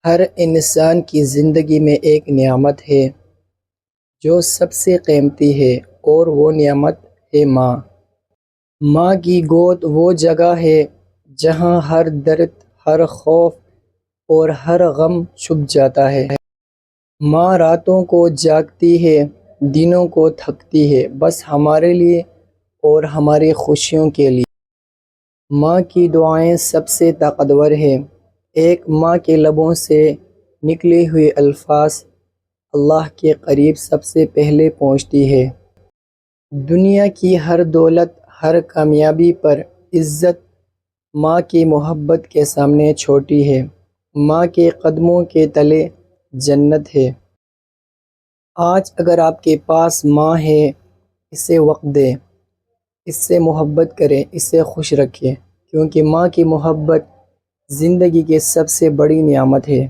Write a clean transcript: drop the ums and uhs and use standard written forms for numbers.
ہر انسان کی زندگی میں ایک نعمت ہے جو سب سے قیمتی ہے، اور وہ نعمت ہے ماں۔ ماں کی گود وہ جگہ ہے جہاں ہر درد، ہر خوف اور ہر غم چھپ جاتا ہے۔ ماں راتوں کو جاگتی ہے، دنوں کو تھکتی ہے، بس ہمارے لیے اور ہماری خوشیوں کے لیے۔ ماں کی دعائیں سب سے طاقتور ہیں۔ ایک ماں کے لبوں سے نکلے ہوئے الفاظ اللہ کے قریب سب سے پہلے پہنچتی ہے۔ دنیا کی ہر دولت، ہر کامیابی پر عزت ماں کی محبت کے سامنے چھوٹی ہے۔ ماں کے قدموں کے تلے جنت ہے۔ آج اگر آپ کے پاس ماں ہے، اسے وقت دیں، اس سے محبت کریں، اسے خوش رکھیں، کیونکہ ماں کی محبت زندگی کی سب سے بڑی نعمت ہے۔